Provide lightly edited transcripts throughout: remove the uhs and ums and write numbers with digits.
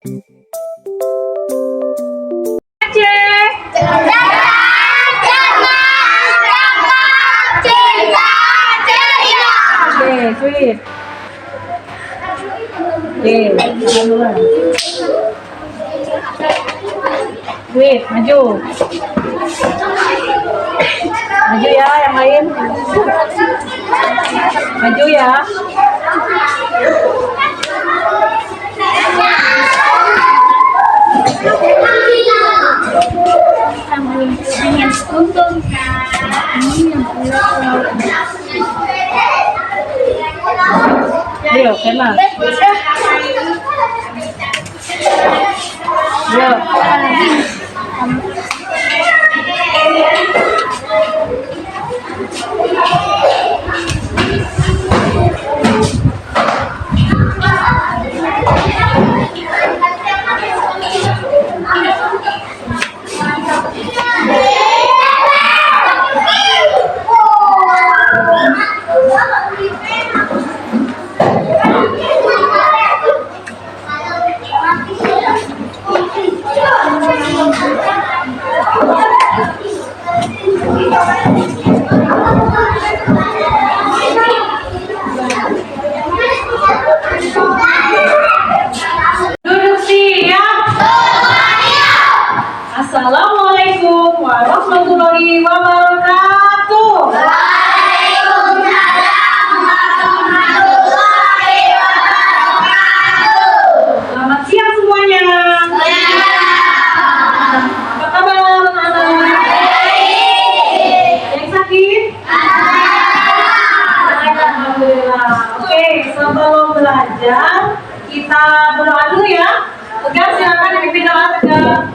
Sweet. Oke, duluan. Sweet, maju. Maju ya, yang lain. Maju ya. Ayo, kena. Ayo. Duduk siap. Assalamualaikum warahmatullahi wabarakatuh. Selamat siang semuanya. Apa kabar anak-anak? Yang sakit? Alhamdulillah. Oke, sebelum belajar kita berdoa dulu ya. Tegar, silakan dipimpin doa Tegar.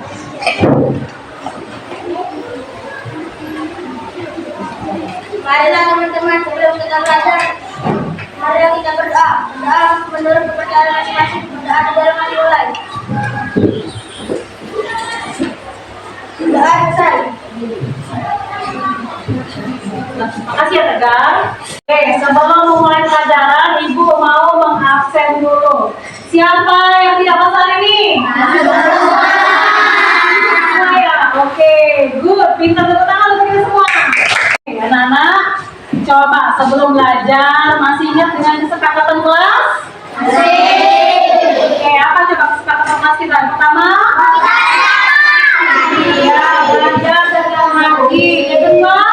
Marilah teman-teman, sebelum kita belajar, mari kita berdoa. Berdoa menurut kepercayaan masing-masing. Berdoa di dalam hati mulai. Berdoa selesai. Makasih ya Tegar. Oke, sebelum memulai pelajaran, Ibu mau mengabsen dulu. Siapa yang tidak masuk hari ini? Semua ya? Oke, good. Pintar tepuk tangan untuk kita semua. Oke, anak-anak, coba sebelum belajar masih ingat dengan kesepakatan kelas? Oke, apa coba kesepakatan kelas kita? Yang pertama? Ya, belajar dengan rajin. Yang kedua?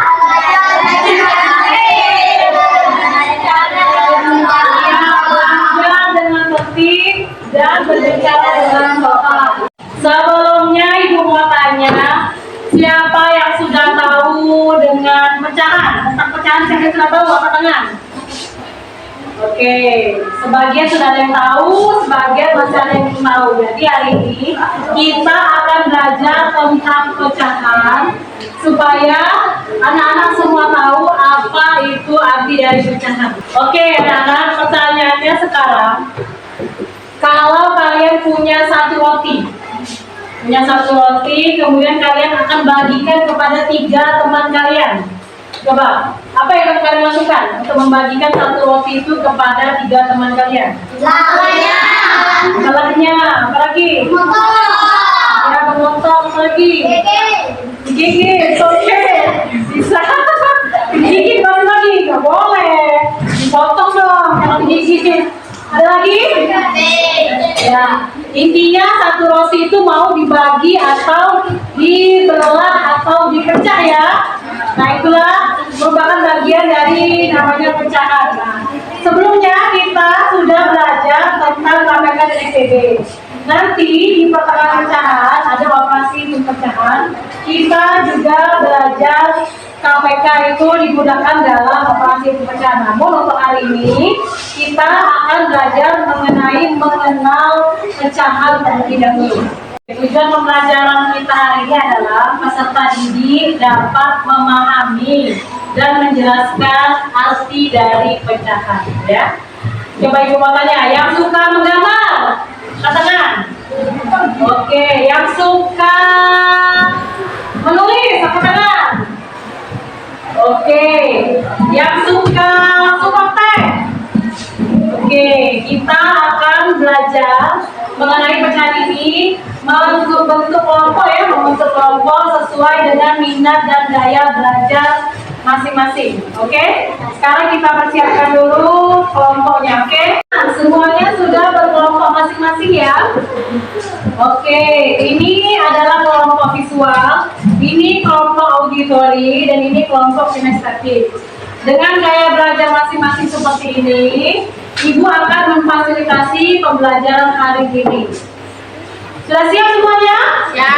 Dan berbicara dengan sopan. Sebelumnya Ibu mau tanya, siapa yang sudah tahu dengan pecahan? Tentang pecahan siapa yang sudah tahu? Angkat tangan. Oke, sebagian sudah ada yang tahu, sebagian masih ada yang belum tahu. Jadi hari ini kita akan belajar tentang pecahan supaya anak-anak semua tahu apa itu arti dari pecahan. Oke, anak-anak, pertanyaannya sekarang. Kalau kalian punya satu roti, kemudian kalian akan bagikan kepada 3 teman kalian. Coba, apa yang akan kalian lakukan untuk membagikan satu roti itu kepada 3 teman kalian? Salahnya, apa lagi? Ya, memotong, apa lagi? Gigit, oke. Bisa. Digigit baru lagi, nggak boleh. Dipotong dong, jangan digigit. Ada lagi? Ya, intinya satu roti itu mau dibagi atau dibelah atau dipecah ya. Nah, itulah merupakan bagian dari namanya pecahan. Nah, sebelumnya kita sudah belajar tentang KPK dan STB. Nanti di pertengahan pecahan ada operasi pecahan. Kita juga belajar KPK itu digunakan dalam operasi pecahan. Namun untuk hari ini kita akan belajar mengenal pecahan terlebih dahulu. Tujuan pembelajaran kita hari ini adalah peserta didik dapat memahami dan menjelaskan arti dari pecahan. Ya, coba Ibu mau tanya, yang suka menggambar, katakan. Oke, yang suka menulis, katakan. Oke, yang suka langsung praktek. Oke, kita akan belajar mengenai pecahan ini, membentuk kelompok ya, membentuk kelompok sesuai dengan minat dan daya belajar masing-masing. Oke? Sekarang kita persiapkan dulu kelompoknya. Oke? Nah, semuanya sudah berkelompok masing-masing ya. Oke, ini adalah kelompok visual, ini kelompok auditori, dan ini kelompok kinestetik. Dengan gaya belajar masing-masing seperti ini, Ibu akan memfasilitasi pembelajaran hari ini. Sudah siap semuanya? Ya.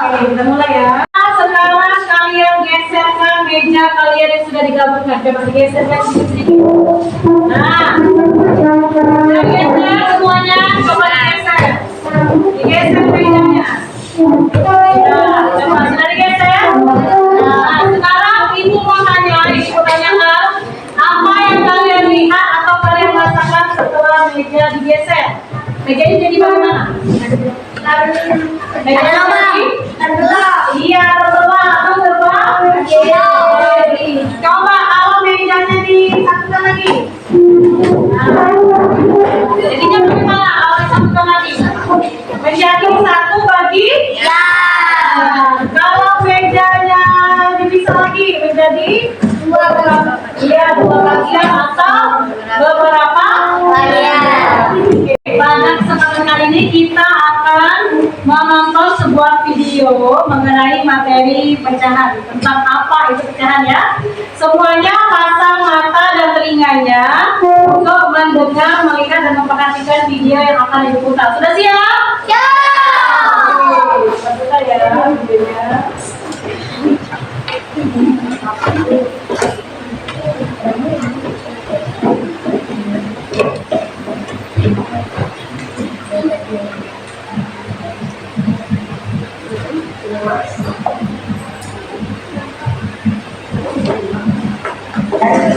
Oke, kita mulai ya. Sekarang kalian geserkan meja kalian yang sudah digabungkan. Coba digeserkan sedikit. Nah, sudah geser semuanya. Coba digeser. Digeser mejanya. Ya, coba sudah digeser. Nah, sekarang ibu mau tanya, ibu tanyakan apa yang kalian lihat atau kalian rasakan setelah meja digeser. Meja ini jadi bagaimana? Meja jadi iya, terbelah. Coba kalau mejanya disatukan lagi. Nah, jadinya bagaimana kalau disatukan lagi? Menjadi satu bagi Ya. kalau mejanya dipisah lagi menjadi dua bagian atau beberapa Bagian. Pada kesempatan kali ini kita akan menonton sebuah video mengenai materi pecahan. Tentang apa itu pecahan ya? Semuanya pasang mata dan telinganya untuk mendengar, melihat dan memperhatikan video yang akan diputar. Sudah siap? Ya. Oke, putar ya videonya.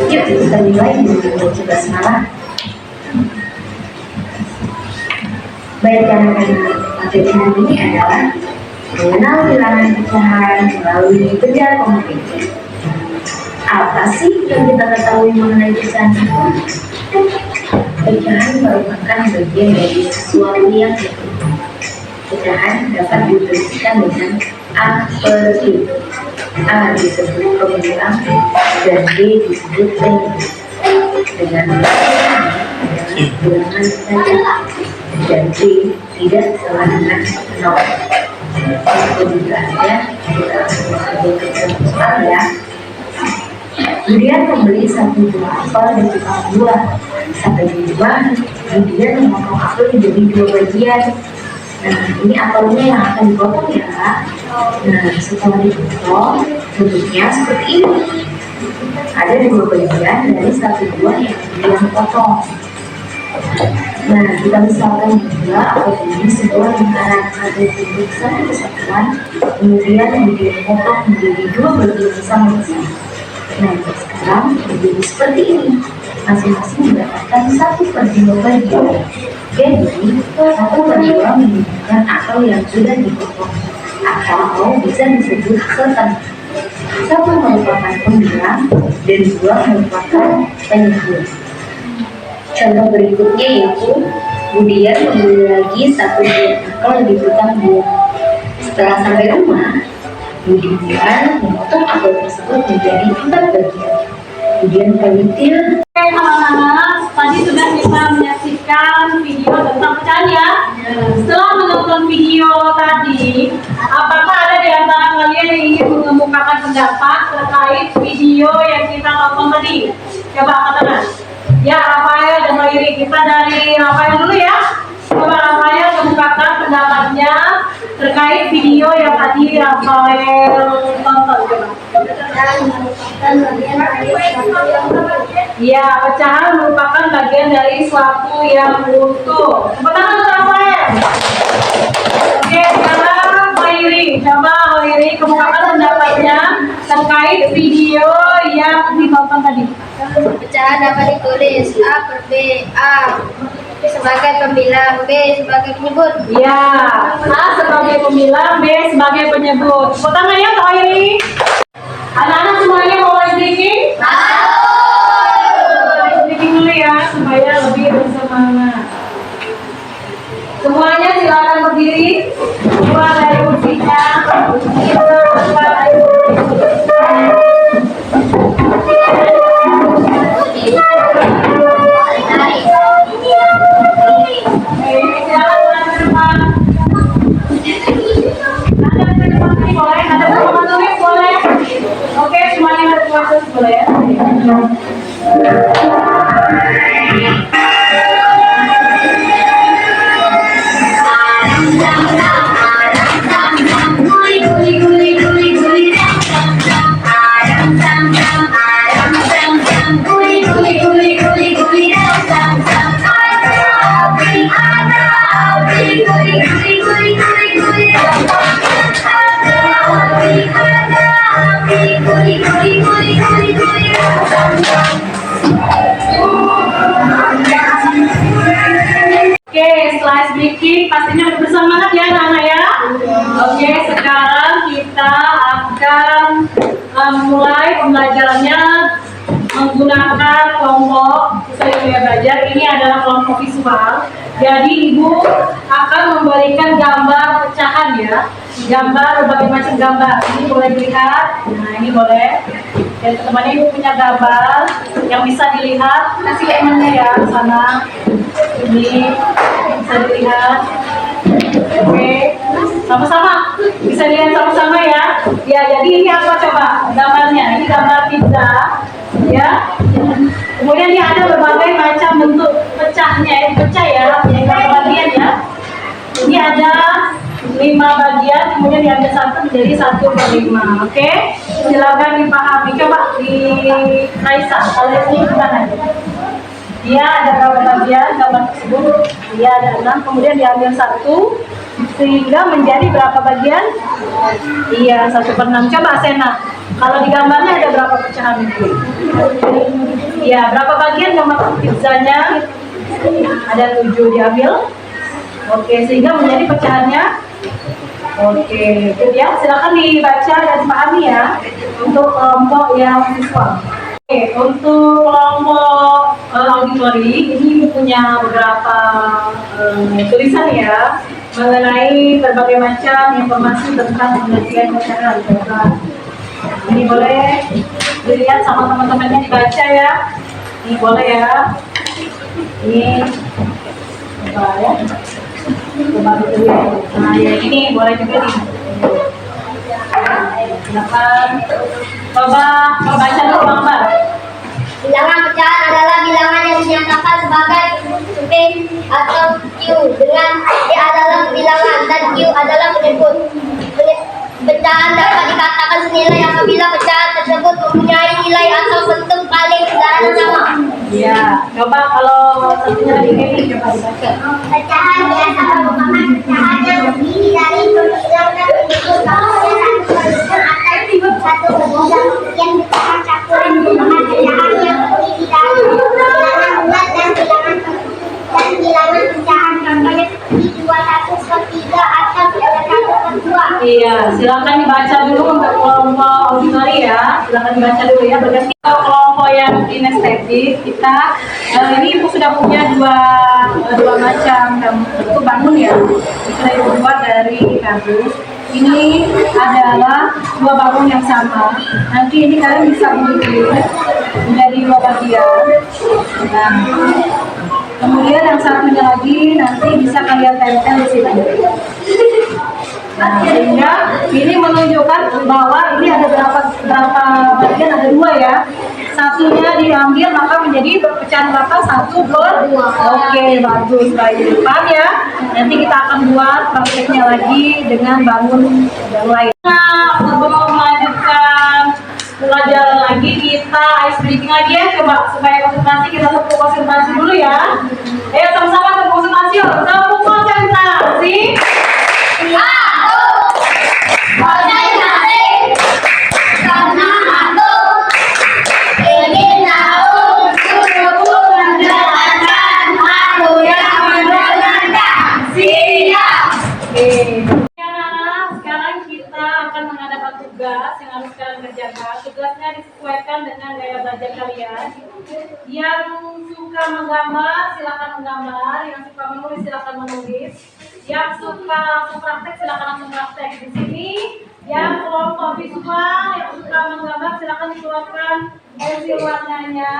Yuk kita mulai dengan coba semangat. Baik, anak-anak, materi hari ini adalah mengenal bilangan pecahan melalui benda komputer. Apa sih yang kita ketahui mengenai pecahan itu? Pecahan merupakan bagian dari sesuatu yang hidup. Pecahan dapat dituliskan dengan A per B. A disebut pemilang dan B disebut penyebut. Dengan bilangan saja dan B tidak sama dengan 0. Kemudiannya kita sebut soal ya. Kemudian membeli satu buah apel di tukang buah. Sampai di rumah, kemudian memotong apel menjadi 2 bagian. Nah, ini apelnya yang akan dipotong ya. Nah, setelah dipotong, bentuknya seperti ini. Ada 2 bagian dari satu buah yang dipotong. Nah, kita misalkan juga apel ini sebuah lingkaran ada bentuk satu kesatuan, kemudian dipotong menjadi 2 bagian sama-sama. Nah, sekarang menjadi seperti ini. Masing-masing mendapatkan 1/2 bagian. Jadi, 1/2 menunjukkan apel yang sudah dipotong atau bisa disebut setengah. 1 merupakan pemilang dan 2 merupakan penyebut. Contoh berikutnya yaitu kemudian membeli lagi 1 buah apel di tukang buah. Setelah sampai rumah, kemudian memotong apel tersebut menjadi 4 bagian. Kemudian penitil. Oke anak-anak, tadi sudah kita menyaksikan video tentang pecahan ya. Setelah menonton video tadi, apakah ada di antara kalian yang ingin mengemukakan pendapat terkait video yang kita tonton tadi? Coba katakan. Ya, Rafael dan Mayuri, kita dari Rafael dulu ya. Coba Rafael kemukakan pendapatnya terkait video yang tadi Rafael tonton. Coba. Ya, pecahan merupakan bagian dari suatu yang utuh. Tepuk tangan untuk Rafael. Oke, sekarang Mayuri. Coba Mayuri kemukakan pendapatnya terkait video yang ditonton tadi. Pecahan dapat ditulis A per B. A sebagai pembilang, B sebagai penyebut. Ya, A sebagai pemilang, B sebagai penyebut. Tepuk tangan ya untuk Mayuri. Anak-anak semuanya mau live breaking? Live breaking dulu ya supaya lebih bersemangat. Ada depan sini boleh, ada teman tulis boleh. Oke, semuanya ada teman tulis boleh ya. Oke, setelah speaking pastinya bersemangat ya anak-anak ya. Oke, sekarang kita akan mulai pembelajarannya menggunakan kelompok saya belajar. Ini adalah kelompok visual. Jadi ibu akan memberikan gambar pecahan ya, gambar berbagai macam gambar. Ini boleh dilihat. Nah ini boleh. Dan teman-teman ibu punya gambar yang bisa dilihat. Kasih temannya ya ke sana. Ini bisa dilihat. Oke, sama-sama bisa dilihat sama-sama ya. Ya, jadi ini apa coba gambarnya? Ini gambar pizza, ya. Kemudian dia ada berbagai macam bentuk pecahnya, pecah ya, berapa bagian ya. Ini ada 5 bagian, kemudian diambil satu menjadi 1/5. Oke, silakan dipahami. Coba di Raisa, kalau ini gimana? Dia ada berapa bagian gambar tersebut? Dia ada 6, kemudian diambil satu sehingga menjadi berapa bagian? Iya, 1/6. Coba Sena, kalau di gambarnya ada berapa pecahan itu? Iya, berapa bagian gambar pizzanya? Ada 7 diambil. Oke, sehingga menjadi pecahannya. Oke, itu ya. Silakan dibaca dan dipahami ya untuk kelompok yang visual. Oke, untuk kelompok auditori ini punya beberapa tulisan ya mengenai berbagai macam informasi tentang penelitian pecahan. Ini boleh dilihat sama teman-temannya, dibaca ya. Ini boleh ya. Ini coba ya. Coba dulu ya. Nah ya ini boleh juga nih. Silakan. Coba baca dulu gambar. Bilangan pecahan adalah bilangan yang dinyatakan sebagai P atau Q dengan D adalah bilangan dan Q adalah penyebut. Pecahan dapat dikatakan senilai apabila pecahan tersebut mempunyai nilai atau bentuk paling sederhana sama. Iya, coba kalau satunya lagi ini coba dibaca. Pecahan biasa merupakan pecahan yang terdiri dari perbilangan menyebut satu berbilang yang pecahan campur merupakan pecahan yang terdiri dari bilangan bulat dan bilangan pecahan contohnya seperti 21/3 atau 21/2. Iya, silakan dibaca dulu untuk kelompok auditori ya. Silakan dibaca dulu ya. Berarti kalau kelompok yang kinestetik kita ini ibu sudah punya dua macam bentuk bangun ya. Sudah ibu buat dari kardus. Ini adalah 2 bangun yang sama. Nanti ini kalian bisa memilih menjadi 2 bagian. Nah, kemudian yang satunya lagi nanti bisa kalian tempel di sini. Nah, sehingga ini menunjukkan bahwa ini ada berapa bagian, ada 2 ya. Satunya diambil maka menjadi pecahan berapa? 1/2. Oke, bagus, baik. Paham ya? Nanti kita akan buat prakteknya lagi dengan bangun yang lain. Nah, sebelum melanjutkan pelajaran lagi, kita ice breaking lagi ya. Coba supaya konsentrasi, kita tepuk konsentrasi dulu ya. Ayo sama-sama tepuk konsentrasi yuk. Tepuk konsentrasi. Sekarang kita akan mengadakan tugas yang harus kalian kerjakan. Tugasnya disesuaikan dengan gaya belajar kalian. Yang suka menggambar silakan menggambar, yang suka menulis silakan menulis, yang suka langsung praktek silakan langsung praktek. Di sini yang kelompok visual yang suka menggambar silakan dikeluarkan pensil warnanya.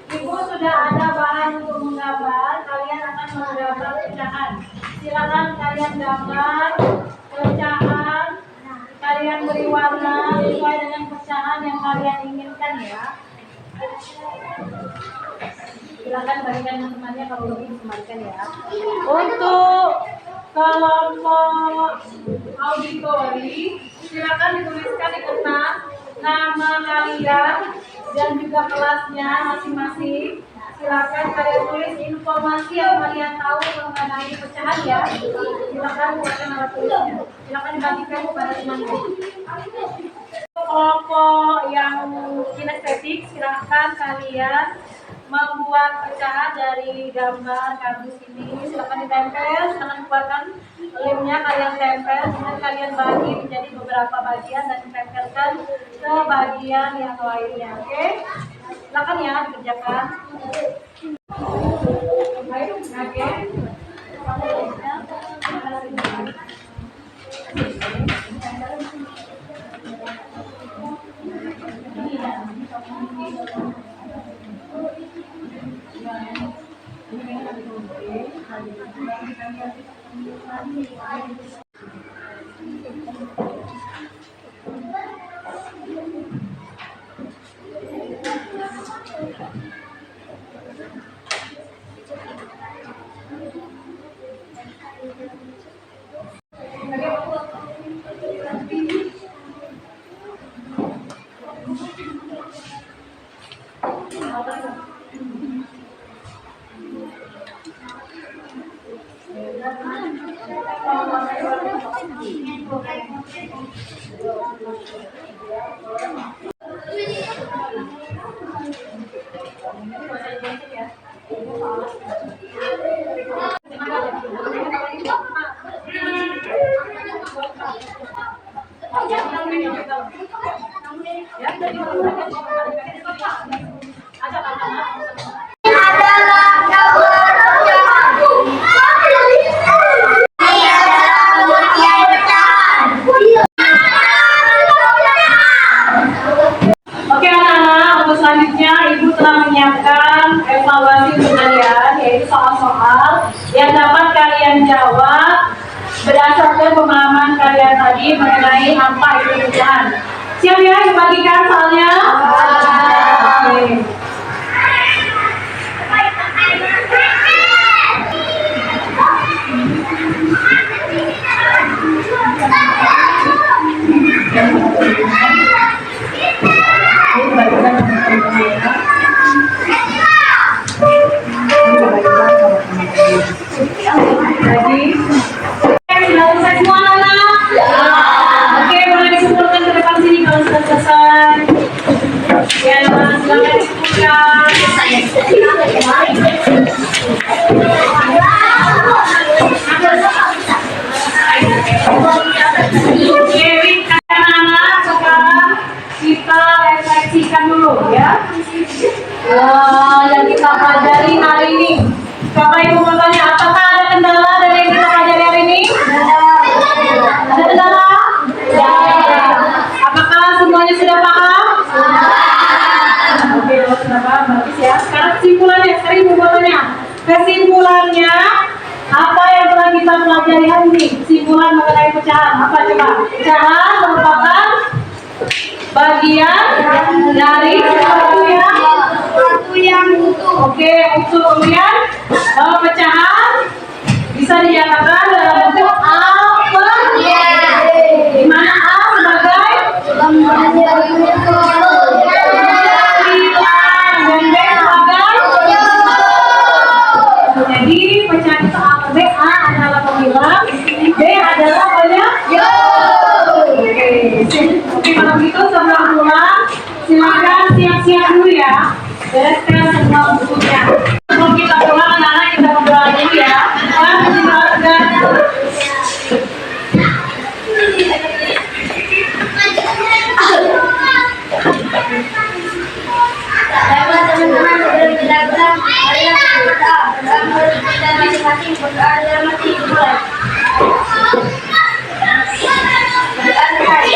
Ibu sudah ada bahan untuk menggambar, kalian akan menggambar pecahan. Silakan kalian gambar pecahan, kalian beri warna sesuai dengan pecahan yang kalian inginkan ya. Silakan berikan teman-temannya, kalau lebih dikembalikan ya. Untuk kelompok auditori, silakan dituliskan di kertas nama kalian dan juga kelasnya masing-masing. Silakan kalian tulis informasi yang kalian tahu mengenai pecahan ya. Silakan buatkan alat tulisnya. Silakan dibagikan kepada teman-teman. Kelompok yang kinestetik, silakan kalian membuat pecahan dari gambar kardus ini. Silakan ditempel, silakan buatkan lemnya, kalian tempel, kemudian kalian bagi menjadi beberapa bagian dan ditempelkan ke bagian yang lainnya. Oke? Silakan ya dikerjakan. Oke. Oke anak-anak, untuk selanjutnya Ibu telah menyiapkan evaluasi untuk kalian, yaitu soal-soal yang dapat kalian jawab berdasarkan pemahaman kalian tadi mengenai apa itu pecahan. Siap ya dibagikan soalnya? Oke. Sudah selesai semua anak? Oke, boleh dikumpulkan ke depan sini kalau sudah selesai. Ya, silakan Oke, anak-anak, sekarang kita refleksikan dulu ya. Yang kita pelajari hari ini. Bapak Ibu mau tanya, apakah ada kendala dari yang kita pelajari hari ini? Ada kendala? Ya. Apakah semuanya sudah paham? Oke, sudah paham, bagus ya. Sekarang kesimpulannya, sekarang Ibu mau tanya. Kesimpulannya, apa yang telah kita pelajari hari ini? Kesimpulan mengenai pecahan, apa coba? Pecahan merupakan bagian dari sesuatu yang utuh. Oke, utuh. Kemudian pecahan bisa dinyatakan dalam bentuk apa? Di mana A sebagai bilang dan B sebagai. Jadi pecahan itu A atau B? A adalah pembilang, B adalah Oke, kalau gitu sebelum pulang, silakan siap-siap dulu ya. Bereskan semua bukunya. Sebelum kita pulang, anak-anak kita berdoa dulu ya. Teman-teman sebelum kita pulang, marilah kita masing-masing berdoa dalam hati dimulai. Berdoa sekali.